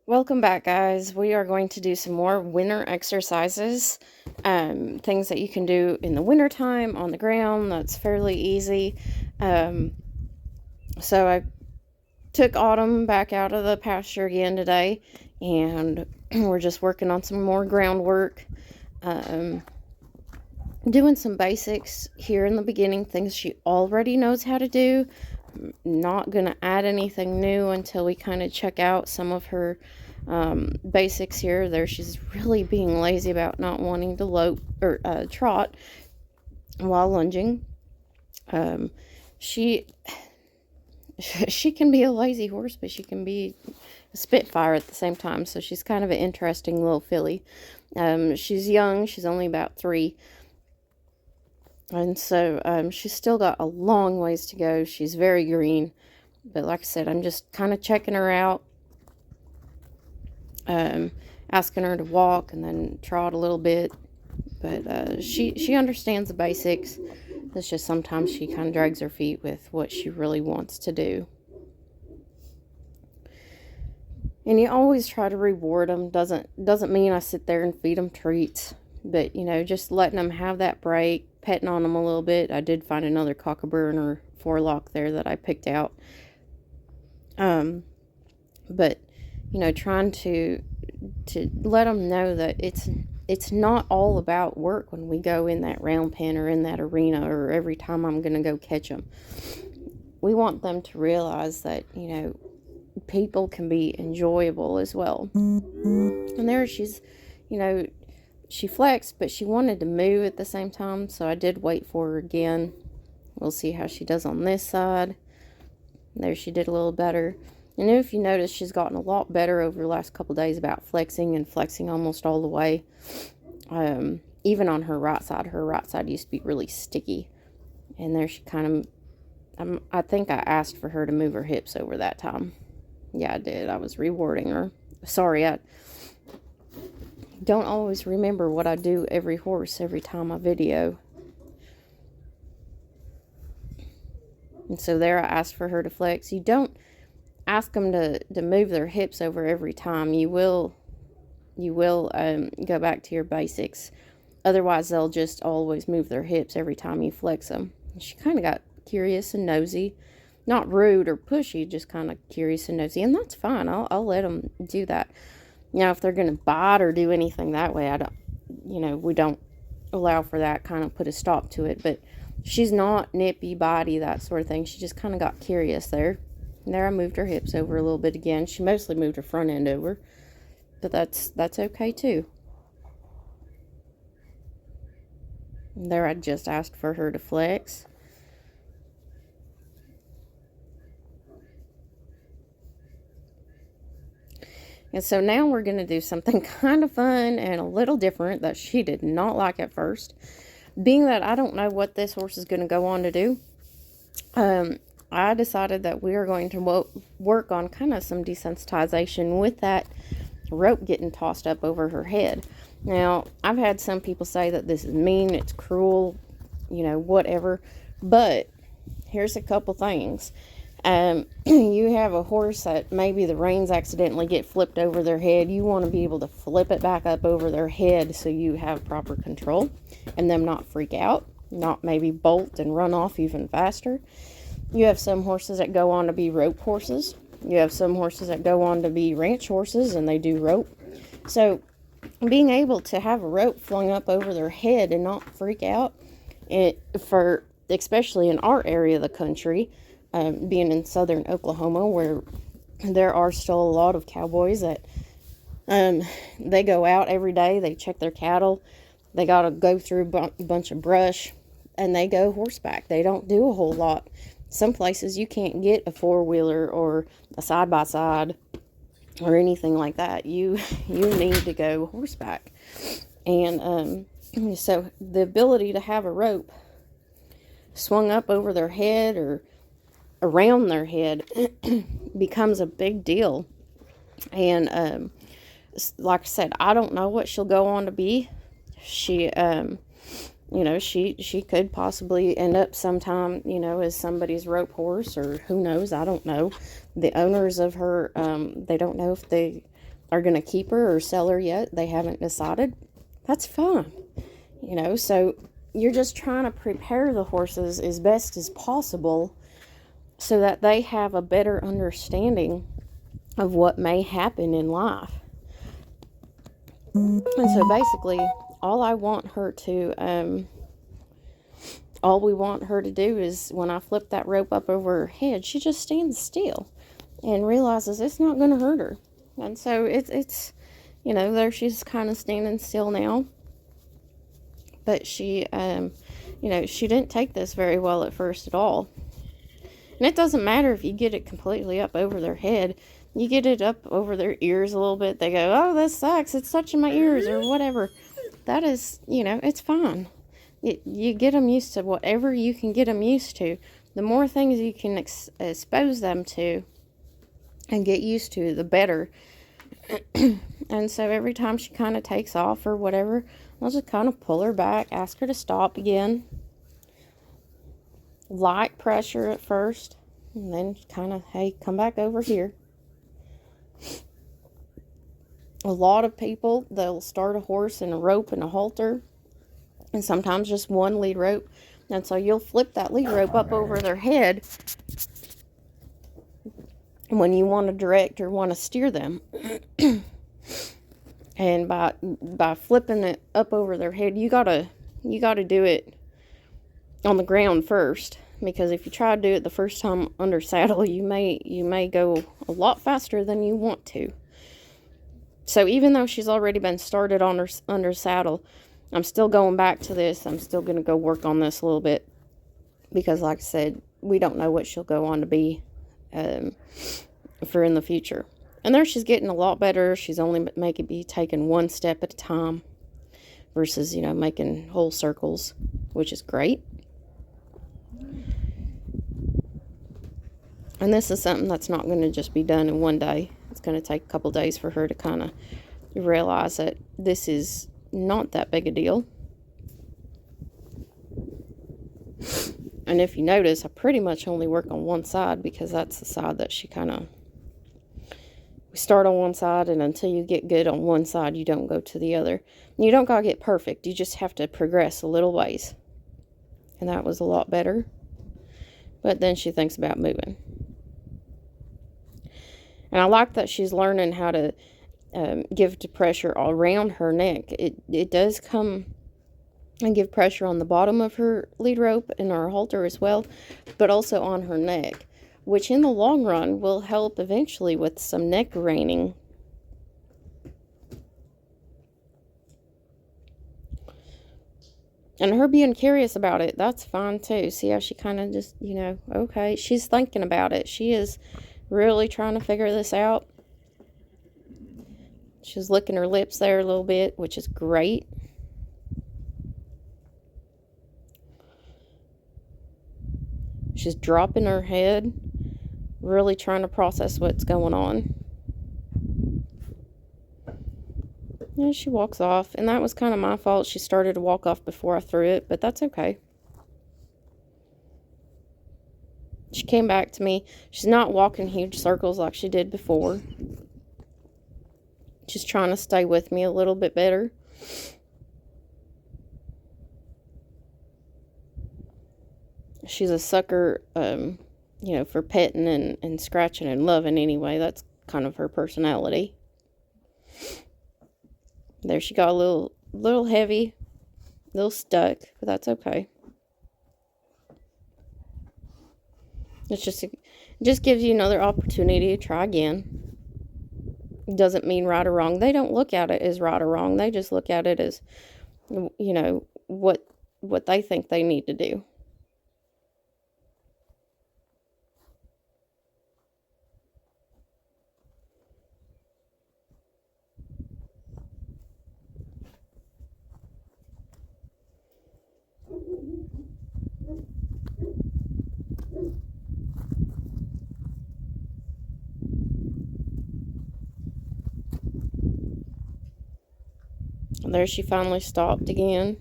Welcome back, guys. We are going to do some more winter exercises, things that you can do in the wintertime on the ground. That's fairly easy. So I took Autumn back out of the pasture again today, and we're just working on some more groundwork, doing some basics here in the beginning, things she already knows how to do. Not going to add anything new until we kind of check out some of her basics here. There, she's really being lazy about not wanting to trot while lunging. She can be a lazy horse, but she can be a spitfire at the same time. So she's kind of an interesting little filly. She's young. She's only about 3. And so she's still got a long ways to go. She's very green. But like I said, I'm just kind of checking her out. Asking her to walk and then trot a little bit. But she understands the basics. It's just sometimes she kind of drags her feet with what she really wants to do. And you always try to reward them. Doesn't mean I sit there and feed them treats. But, just letting them have that break, petting on them a little bit. I did find another cockaburn forelock there that I picked out. But, trying to let them know that it's not all about work when we go in that round pen or in that arena or every time I'm going to go catch them. We want them to realize that, people can be enjoyable as well. And there she's, she flexed, but she wanted to move at the same time, so I did wait for her again. We'll see how she does on this side. There she did a little better. And if you notice, she's gotten a lot better over the last couple days about flexing and flexing almost all the way. Even on her right side used to be really sticky. And there she kind of, I think I asked for her to move her hips over that time. Yeah, I did. I was rewarding her. Sorry, I don't always remember what I do every horse every time I video. And so there I asked for her to flex. You don't ask them to move their hips over every time. You will go back to your basics. Otherwise, they'll just always move their hips every time you flex them. She kind of got curious and nosy. Not rude or pushy, just kind of curious and nosy. And that's fine. I'll let them do that. If they're going to bite or do anything that way, we don't allow for that, kind of put a stop to it. But she's not nippy, bitey, that sort of thing. She just kind of got curious there. And there I moved her hips over a little bit again. She mostly moved her front end over. But that's okay too. And there I just asked for her to flex. And so now we're going to do something kind of fun and a little different that she did not like at first. Being that I don't know what this horse is going to go on to do, I decided that we are going to work on kind of some desensitization with that rope getting tossed up over her head. Now, I've had some people say that this is mean, it's cruel, whatever. But here's a couple things. You have a horse that maybe the reins accidentally get flipped over their head. You want to be able to flip it back up over their head so you have proper control and them not freak out, not maybe bolt and run off even faster. You have some horses that go on to be rope horses. You have some horses that go on to be ranch horses and they do rope. So being able to have a rope flung up over their head and not freak out, especially in our area of the country, being in southern Oklahoma, where there are still a lot of cowboys that they go out every day, they check their cattle, they got to go through a bunch of brush, and they go horseback. They don't do a whole lot. Some places you can't get a four-wheeler or a side-by-side or anything like that. You need to go horseback. And so the ability to have a rope swung up over their head or around their head becomes a big deal. And like I said, I don't know what she'll go on to be. She you know, she could possibly end up sometime, you know, as somebody's rope horse, or who knows, I don't know. The owners of her, they don't know if they are going to keep her or sell her yet. They haven't decided. That's fine, you know. So you're just trying to prepare the horses as best as possible so that they have a better understanding of what may happen in life. And so basically, all we want her to do is, when I flip that rope up over her head, she just stands still and realizes it's not going to hurt her. And so it's, you know, there she's kind of standing still now. But she, you know, she didn't take this very well at first at all. And it doesn't matter if you get it completely up over their head. You get it up over their ears a little bit, they go, oh, this sucks, it's touching my ears, or whatever. That is, you know, it's fine. You get them used to whatever you can get them used to. The more things you can expose them to and get used to, the better. And so every time she kind of takes off or whatever, I'll just kind of pull her back, ask her to stop again. Light pressure at first, and then kind of, hey, come back over here. A lot of people, they'll start a horse in a rope and a halter, and sometimes just one lead rope. And so you'll flip that lead rope up over their head when you want to direct or want to steer them. And by flipping it up over their head, you gotta do it on the ground first, because if you try to do it the first time under saddle, you may go a lot faster than you want to. So even though she's already been started on her under saddle, I'm still going back to this. I'm still going to go work on this a little bit, because like I said, we don't know what she'll go on to be for in the future. And there she's getting a lot better. She's only taking one step at a time versus, you know, making whole circles, which is great. And this is something that's not going to just be done in one day. It's going to take a couple days for her to kind of realize that this is not that big a deal. And if you notice, I pretty much only work on one side, because that's the side that she kind of... We start on one side, and until you get good on one side, you don't go to the other. And you don't got to get perfect. You just have to progress a little ways. And that was a lot better. But then she thinks about moving. And I like that she's learning how to give the pressure around her neck. It does come and give pressure on the bottom of her lead rope and her halter as well, but also on her neck, which in the long run will help eventually with some neck reining. And her being curious about it, that's fine too. See how she kind of just, you know, okay, she's thinking about it. She is really trying to figure this out. She's licking her lips there a little bit, which is great. She's dropping her head, really trying to process what's going on. And she walks off, and that was kind of my fault. She started to walk off before I threw it, but that's okay. She came back to me. She's not walking huge circles like she did before. She's trying to stay with me a little bit better. She's a sucker, you know, for petting and scratching and loving anyway. That's kind of her personality. There she got a little heavy, a little stuck, but that's okay. It just gives you another opportunity to try again. It doesn't mean right or wrong. They don't look at it as right or wrong. They just look at it as, you know, what they think they need to do. And there she finally stopped again.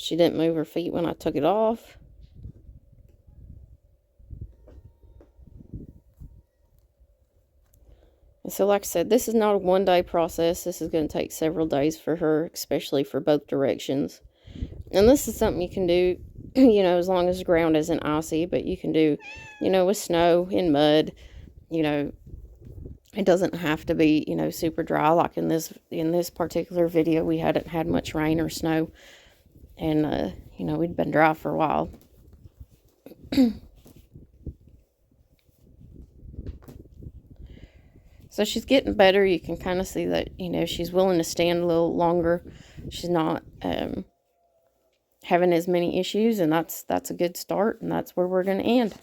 She didn't move her feet when I took it off. And so, like I said, this is not a one-day process. This is going to take several days for her, especially for both directions. And this is something you can do, as long as the ground isn't icy, but you can do, with snow and mud. It doesn't have to be, super dry. Like in this particular video, we hadn't had much rain or snow, and we'd been dry for a while. So she's getting better. You can kind of see that, she's willing to stand a little longer. She's not having as many issues, and that's a good start, and that's where we're going to end.